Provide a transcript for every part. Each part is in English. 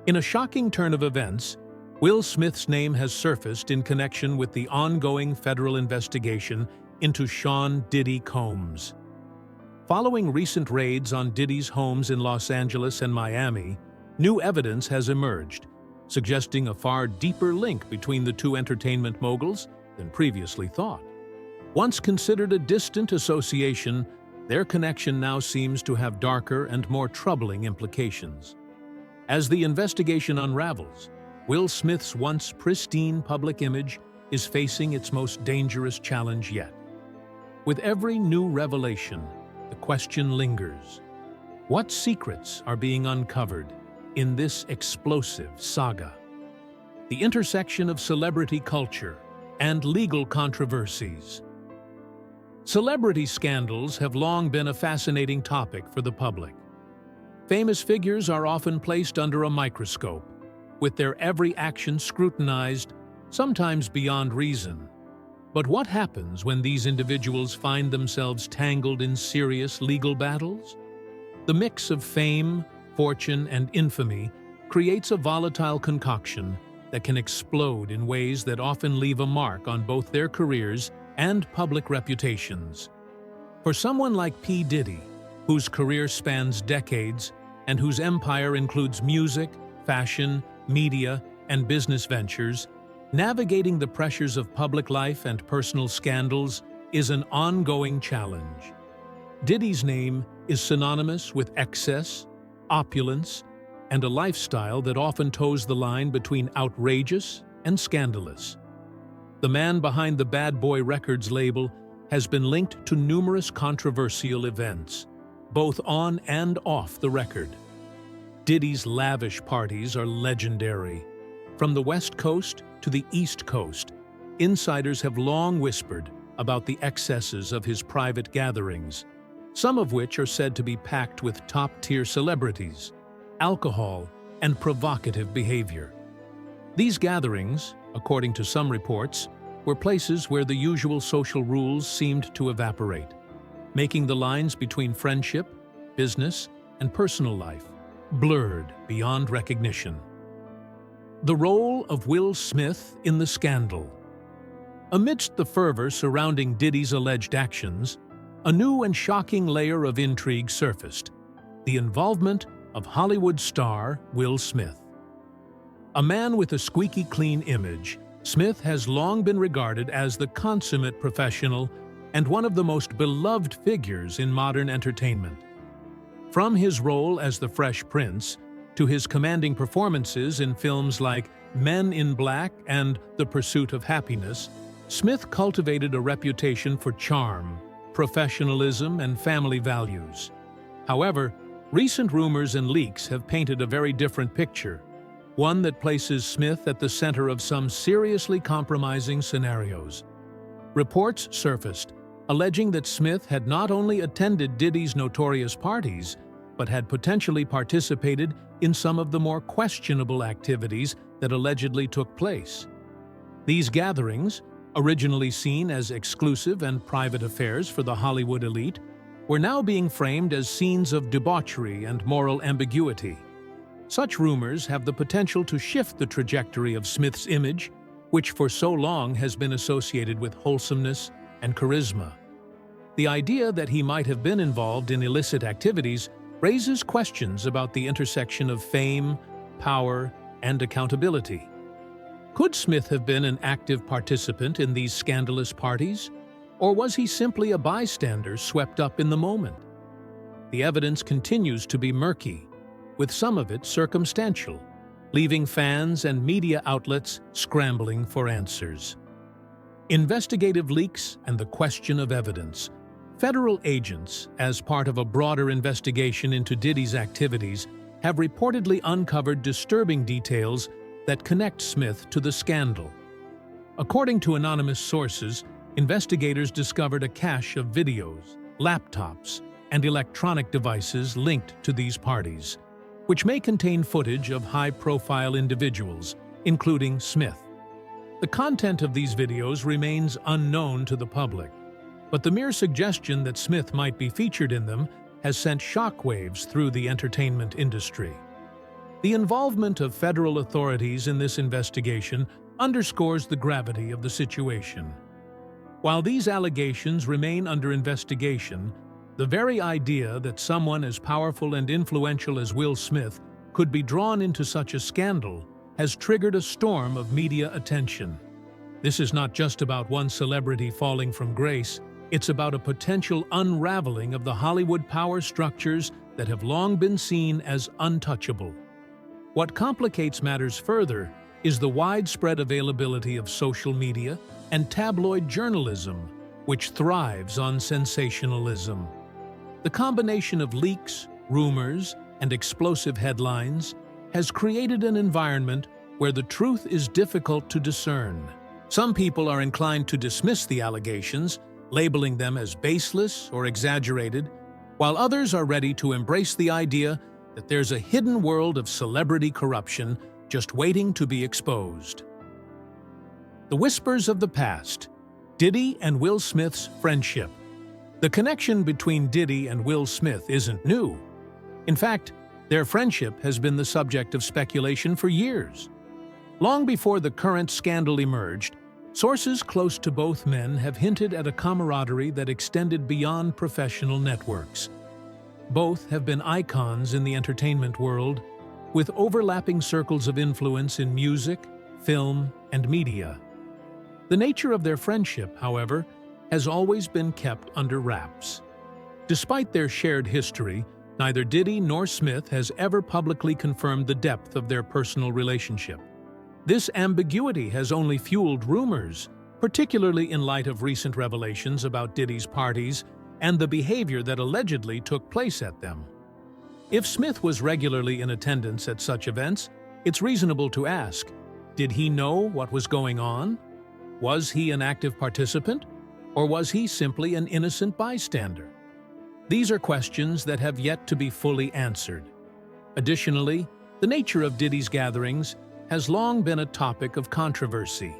In a shocking turn of events, Will Smith's name has surfaced in connection with the ongoing federal investigation into Sean Diddy Combs. Following recent raids on Diddy's homes in Los Angeles and Miami, new evidence has emerged, suggesting a far deeper link between the two entertainment moguls than previously thought. Once considered a distant association, their connection now seems to have darker and more troubling implications. As the investigation unravels, Will Smith's once pristine public image is facing its most dangerous challenge yet. With every new revelation, the question lingers: what secrets are being uncovered in this explosive saga? The intersection of celebrity culture and legal controversies. Celebrity scandals have long been a fascinating topic for the public. Famous figures are often placed under a microscope, with their every action scrutinized, sometimes beyond reason. But what happens when these individuals find themselves tangled in serious legal battles? The mix of fame, fortune, and infamy creates a volatile concoction that can explode in ways that often leave a mark on both their careers and public reputations. For someone like P. Diddy, whose career spans decades and whose empire includes music, fashion, media, and business ventures, navigating the pressures of public life and personal scandals is an ongoing challenge. Diddy's name is synonymous with excess, opulence, and a lifestyle that often toes the line between outrageous and scandalous. The man behind the Bad Boy Records label has been linked to numerous controversial events, both on and off the record. Diddy's lavish parties are legendary. From the West Coast to the East Coast, insiders have long whispered about the excesses of his private gatherings, some of which are said to be packed with top-tier celebrities, alcohol, and provocative behavior. These gatherings, according to some reports, were places where the usual social rules seemed to evaporate, making the lines between friendship, business, and personal life blurred beyond recognition. The role of Will Smith in the scandal. Amidst the fervor surrounding Diddy's alleged actions, a new and shocking layer of intrigue surfaced: the involvement of Hollywood star Will Smith. A man with a squeaky clean image, Smith has long been regarded as the consummate professional and one of the most beloved figures in modern entertainment. From his role as the Fresh Prince to his commanding performances in films like Men in Black and The Pursuit of Happiness, Smith cultivated a reputation for charm, professionalism, and family values. However, recent rumors and leaks have painted a very different picture, one that places Smith at the center of some seriously compromising scenarios. Reports surfaced alleging that Smith had not only attended Diddy's notorious parties, but had potentially participated in some of the more questionable activities that allegedly took place. These gatherings, originally seen as exclusive and private affairs for the Hollywood elite, were now being framed as scenes of debauchery and moral ambiguity. Such rumors have the potential to shift the trajectory of Smith's image, which for so long has been associated with wholesomeness and charisma. The idea that he might have been involved in illicit activities raises questions about the intersection of fame, power, and accountability. Could Smith have been an active participant in these scandalous parties, or was he simply a bystander swept up in the moment? The evidence continues to be murky, with some of it circumstantial, leaving fans and media outlets scrambling for answers. Investigative leaks and the question of evidence. Federal agents, as part of a broader investigation into Diddy's activities, have reportedly uncovered disturbing details that connect Smith to the scandal. According to anonymous sources, investigators discovered a cache of videos, laptops, and electronic devices linked to these parties, which may contain footage of high-profile individuals, including Smith. The content of these videos remains unknown to the public, but the mere suggestion that Smith might be featured in them has sent shockwaves through the entertainment industry. The involvement of federal authorities in this investigation underscores the gravity of the situation. While these allegations remain under investigation, the very idea that someone as powerful and influential as Will Smith could be drawn into such a scandal has triggered a storm of media attention. This is not just about one celebrity falling from grace, it's about a potential unraveling of the Hollywood power structures that have long been seen as untouchable. What complicates matters further is the widespread availability of social media and tabloid journalism, which thrives on sensationalism. The combination of leaks, rumors, and explosive headlines has created an environment where the truth is difficult to discern. Some people are inclined to dismiss the allegations, labeling them as baseless or exaggerated, while others are ready to embrace the idea that there's a hidden world of celebrity corruption just waiting to be exposed. The whispers of the past, Diddy and Will Smith's friendship. The connection between Diddy and Will Smith isn't new. In fact, their friendship has been the subject of speculation for years. Long before the current scandal emerged, sources close to both men have hinted at a camaraderie that extended beyond professional networks. Both have been icons in the entertainment world, with overlapping circles of influence in music, film, and media. The nature of their friendship, however, has always been kept under wraps. Despite their shared history, neither Diddy nor Smith has ever publicly confirmed the depth of their personal relationship. This ambiguity has only fueled rumors, particularly in light of recent revelations about Diddy's parties and the behavior that allegedly took place at them. If Smith was regularly in attendance at such events, it's reasonable to ask, did he know what was going on? Was he an active participant? Or was he simply an innocent bystander? These are questions that have yet to be fully answered. Additionally, the nature of Diddy's gatherings has long been a topic of controversy.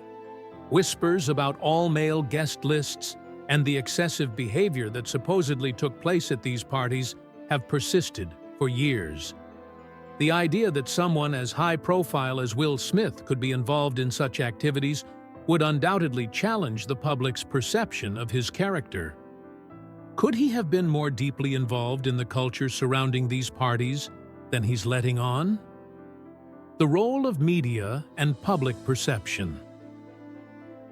Whispers about all-male guest lists and the excessive behavior that supposedly took place at these parties have persisted for years. The idea that someone as high-profile as Will Smith could be involved in such activities would undoubtedly challenge the public's perception of his character. Could he have been more deeply involved in the culture surrounding these parties than he's letting on? The role of media and public perception.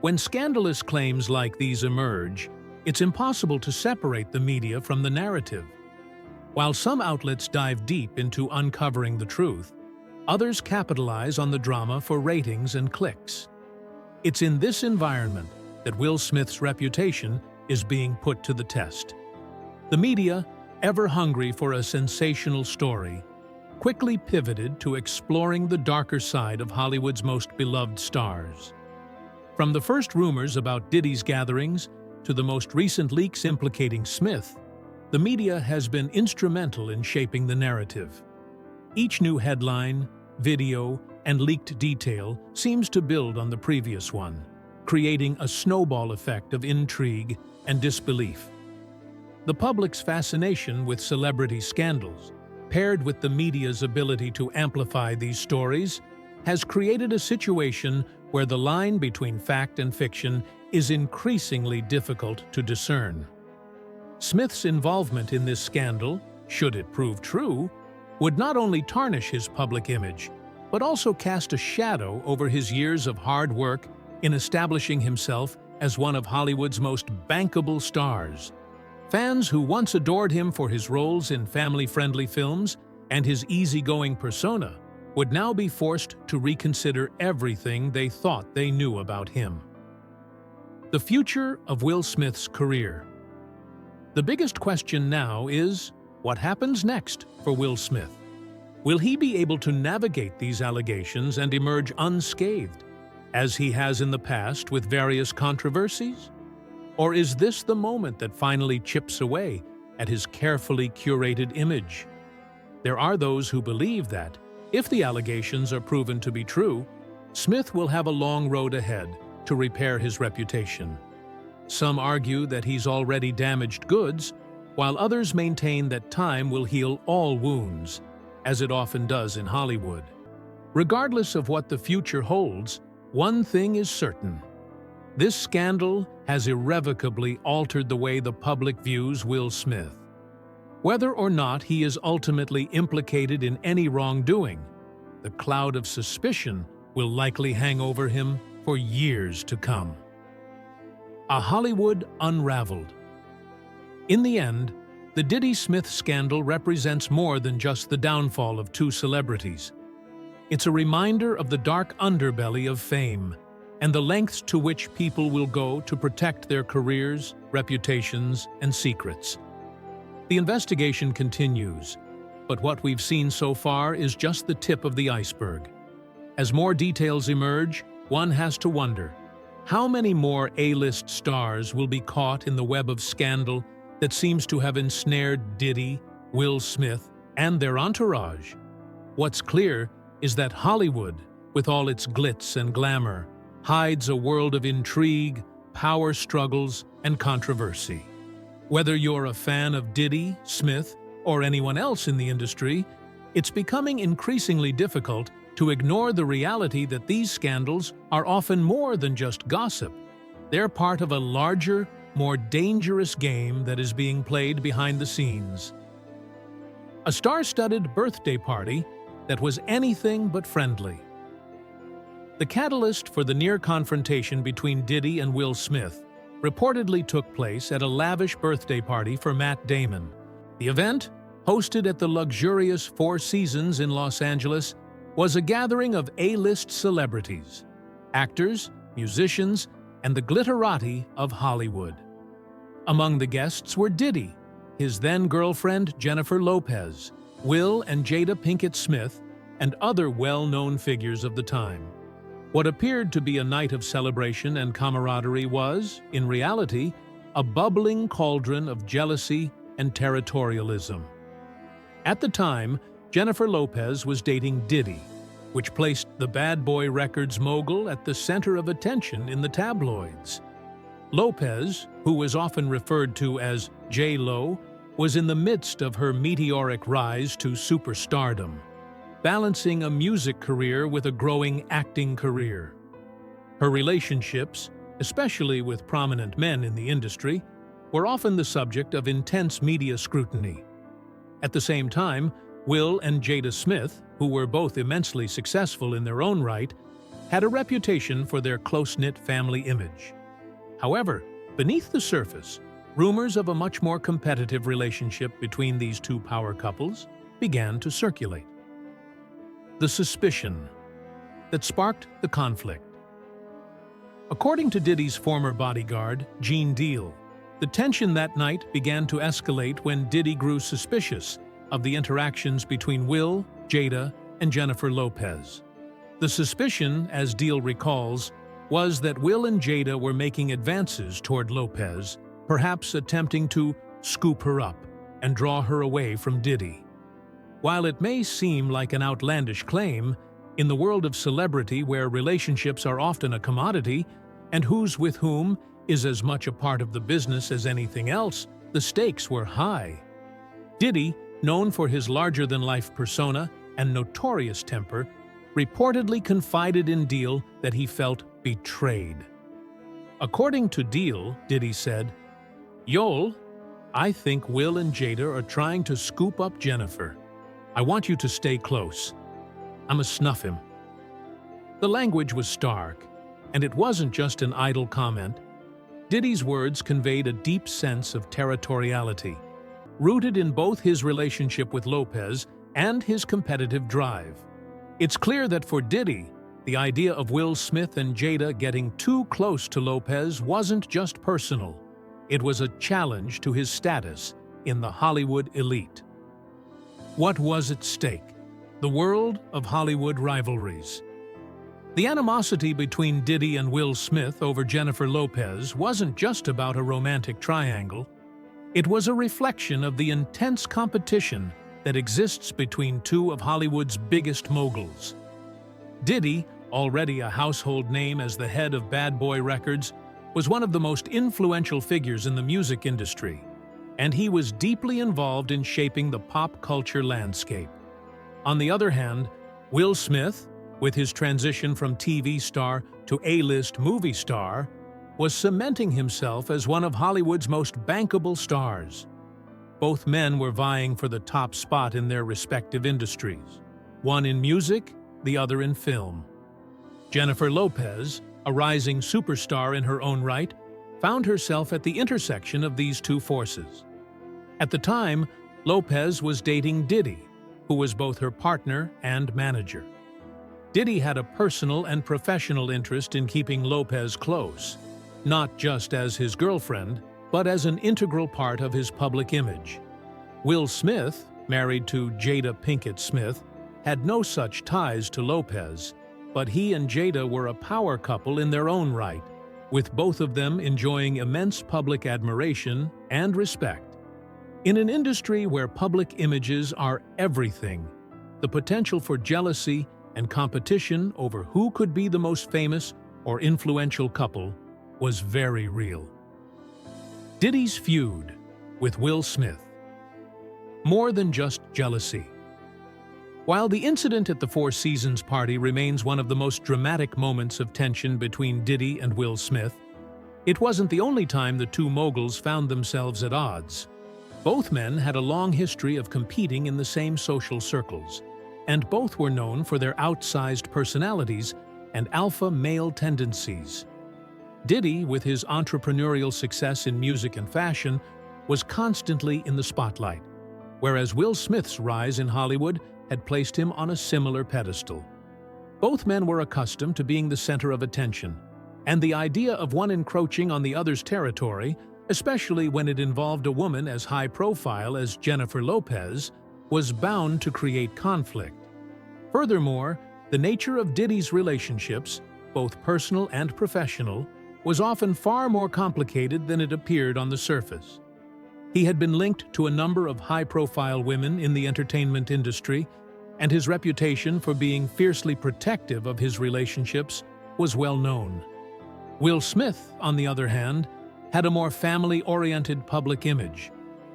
When scandalous claims like these emerge, it's impossible to separate the media from the narrative. While some outlets dive deep into uncovering the truth, others capitalize on the drama for ratings and clicks. It's in this environment that Will Smith's reputation is being put to the test. The media, ever hungry for a sensational story, quickly pivoted to exploring the darker side of Hollywood's most beloved stars. From the first rumors about Diddy's gatherings to the most recent leaks implicating Smith, the media has been instrumental in shaping the narrative. Each new headline, video, and leaked detail seems to build on the previous one, creating a snowball effect of intrigue and disbelief. The public's fascination with celebrity scandals, paired with the media's ability to amplify these stories, has created a situation where the line between fact and fiction is increasingly difficult to discern. Smith's involvement in this scandal, should it prove true, would not only tarnish his public image, but also cast a shadow over his years of hard work in establishing himself as one of Hollywood's most bankable stars. Fans who once adored him for his roles in family-friendly films and his easygoing persona would now be forced to reconsider everything they thought they knew about him. The future of Will Smith's career. The biggest question now is, what happens next for Will Smith? Will he be able to navigate these allegations and emerge unscathed, as he has in the past with various controversies? Or is this the moment that finally chips away at his carefully curated image? There are those who believe that, if the allegations are proven to be true, Smith will have a long road ahead to repair his reputation. Some argue that he's already damaged goods, while others maintain that time will heal all wounds, as it often does in Hollywood. Regardless of what the future holds, one thing is certain. This scandal has irrevocably altered the way the public views Will Smith. Whether or not he is ultimately implicated in any wrongdoing, the cloud of suspicion will likely hang over him for years to come. A Hollywood unraveled. In the end, the Diddy-Smith scandal represents more than just the downfall of two celebrities. It's a reminder of the dark underbelly of fame and the lengths to which people will go to protect their careers, reputations, and secrets. The investigation continues, but what we've seen so far is just the tip of the iceberg. As more details emerge, one has to wonder, how many more A-list stars will be caught in the web of scandal that seems to have ensnared Diddy, Will Smith, and their entourage? What's clear is that Hollywood, with all its glitz and glamour, hides a world of intrigue, power struggles, and controversy. Whether you're a fan of Diddy, Smith, or anyone else in the industry, it's becoming increasingly difficult to ignore the reality that these scandals are often more than just gossip. They're part of a larger, more dangerous game that is being played behind the scenes. A star-studded birthday party that was anything but friendly. The catalyst for the near confrontation between Diddy and Will Smith reportedly took place at a lavish birthday party for Matt Damon. The event, hosted at the luxurious Four Seasons in Los Angeles, was a gathering of A-list celebrities, actors, musicians, and the glitterati of Hollywood. Among the guests were Diddy, his then-girlfriend Jennifer Lopez, Will and Jada Pinkett Smith, and other well-known figures of the time. What appeared to be a night of celebration and camaraderie was, in reality, a bubbling cauldron of jealousy and territorialism. At the time, Jennifer Lopez was dating Diddy, which placed the Bad Boy Records mogul at the center of attention in the tabloids. Lopez, who was often referred to as J-Lo, was in the midst of her meteoric rise to superstardom, balancing a music career with a growing acting career. Her relationships, especially with prominent men in the industry, were often the subject of intense media scrutiny. At the same time, Will and Jada Smith, who were both immensely successful in their own right, had a reputation for their close-knit family image. However, beneath the surface, rumors of a much more competitive relationship between these two power couples began to circulate. The suspicion that sparked the conflict. According to Diddy's former bodyguard, Gene Deal, the tension that night began to escalate when Diddy grew suspicious of the interactions between Will, Jada, and Jennifer Lopez. The suspicion, as Deal recalls, was that Will and Jada were making advances toward Lopez, perhaps attempting to scoop her up and draw her away from Diddy. While it may seem like an outlandish claim, in the world of celebrity where relationships are often a commodity, and who's with whom is as much a part of the business as anything else, the stakes were high. Diddy, known for his larger-than-life persona and notorious temper, reportedly confided in Deal that he felt betrayed. According to Deal, Diddy said, "Yol, I think Will and Jada are trying to scoop up Jennifer. I want you to stay close. I'ma snuff him." The language was stark, and it wasn't just an idle comment. Diddy's words conveyed a deep sense of territoriality, rooted in both his relationship with Lopez and his competitive drive. It's clear that for Diddy, the idea of Will Smith and Jada getting too close to Lopez wasn't just personal. It was a challenge to his status in the Hollywood elite. What was at stake? The world of Hollywood rivalries. The animosity between Diddy and Will Smith over Jennifer Lopez wasn't just about a romantic triangle. It was a reflection of the intense competition that exists between two of Hollywood's biggest moguls. Diddy, already a household name as the head of Bad Boy Records, was one of the most influential figures in the music industry, and he was deeply involved in shaping the pop culture landscape. On the other hand, Will Smith, with his transition from TV star to A-list movie star, was cementing himself as one of Hollywood's most bankable stars. Both men were vying for the top spot in their respective industries, one in music, the other in film. Jennifer Lopez, a rising superstar in her own right, found herself at the intersection of these two forces. At the time, Lopez was dating Diddy, who was both her partner and manager. Diddy had a personal and professional interest in keeping Lopez close, not just as his girlfriend, but as an integral part of his public image. Will Smith, married to Jada Pinkett Smith, had no such ties to Lopez, but he and Jada were a power couple in their own right, with both of them enjoying immense public admiration and respect. In an industry where public images are everything, the potential for jealousy and competition over who could be the most famous or influential couple was very real. Diddy's feud with Will Smith. More than just jealousy. While the incident at the Four Seasons party remains one of the most dramatic moments of tension between Diddy and Will Smith, it wasn't the only time the two moguls found themselves at odds. Both men had a long history of competing in the same social circles, and both were known for their outsized personalities and alpha male tendencies. Diddy, with his entrepreneurial success in music and fashion, was constantly in the spotlight, whereas Will Smith's rise in Hollywood had placed him on a similar pedestal. Both men were accustomed to being the center of attention, and the idea of one encroaching on the other's territory, especially when it involved a woman as high-profile as Jennifer Lopez, was bound to create conflict. Furthermore, the nature of Diddy's relationships, both personal and professional, was often far more complicated than it appeared on the surface. He had been linked to a number of high-profile women in the entertainment industry, and his reputation for being fiercely protective of his relationships was well known. Will Smith, on the other hand, had a more family-oriented public image,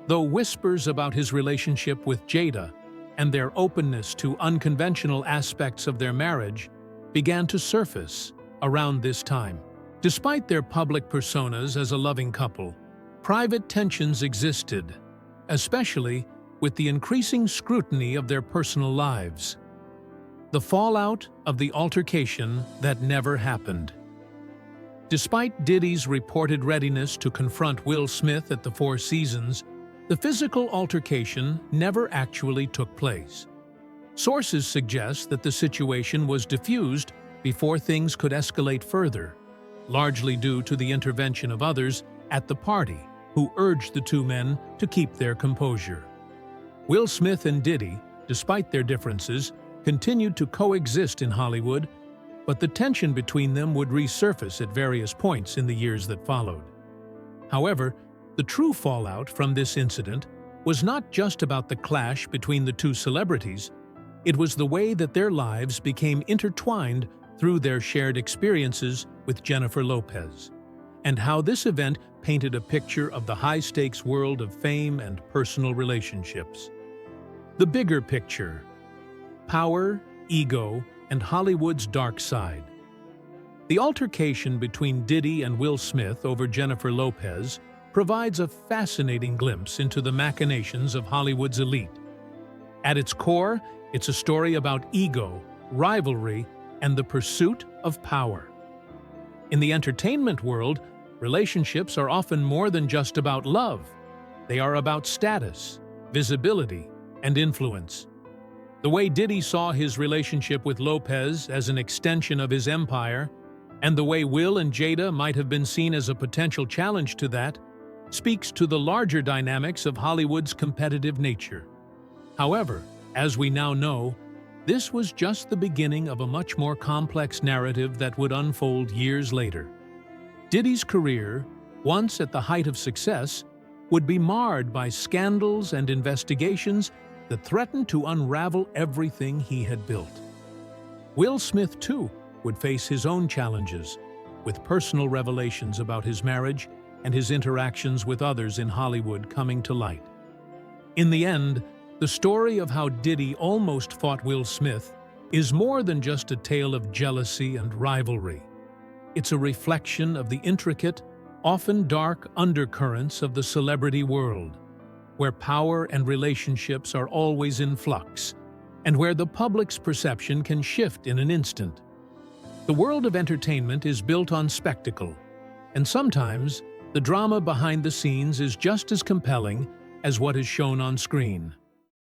though whispers about his relationship with Jada and their openness to unconventional aspects of their marriage began to surface around this time. Despite their public personas as a loving couple, private tensions existed, especially with the increasing scrutiny of their personal lives. The fallout of the altercation that never happened. Despite Diddy's reported readiness to confront Will Smith at the Four Seasons, the physical altercation never actually took place. Sources suggest that the situation was diffused before things could escalate further, largely due to the intervention of others at the party who urged the two men to keep their composure. Will Smith and Diddy, despite their differences, continued to coexist in Hollywood, but the tension between them would resurface at various points in the years that followed. However, the true fallout from this incident was not just about the clash between the two celebrities, it was the way that their lives became intertwined through their shared experiences with Jennifer Lopez, and how this event painted a picture of the high-stakes world of fame and personal relationships. The bigger picture: power, ego, and Hollywood's dark side. The altercation between Diddy and Will Smith over Jennifer Lopez provides a fascinating glimpse into the machinations of Hollywood's elite. At its core, it's a story about ego, rivalry, and the pursuit of power. In the entertainment world, relationships are often more than just about love. They are about status, visibility, and influence. The way Diddy saw his relationship with Lopez as an extension of his empire, and the way Will and Jada might have been seen as a potential challenge to that, speaks to the larger dynamics of Hollywood's competitive nature. However, as we now know, this was just the beginning of a much more complex narrative that would unfold years later. Diddy's career, once at the height of success, would be marred by scandals and investigations that threatened to unravel everything he had built. Will Smith, too, would face his own challenges, with personal revelations about his marriage and his interactions with others in Hollywood coming to light. In the end, The story of how Diddy almost fought Will Smith is more than just a tale of jealousy and rivalry. It's a reflection of the intricate, often dark undercurrents of the celebrity world, where power and relationships are always in flux, and where the public's perception can shift in an instant. The world of entertainment is built on spectacle, and sometimes the drama behind the scenes is just as compelling as what is shown on screen.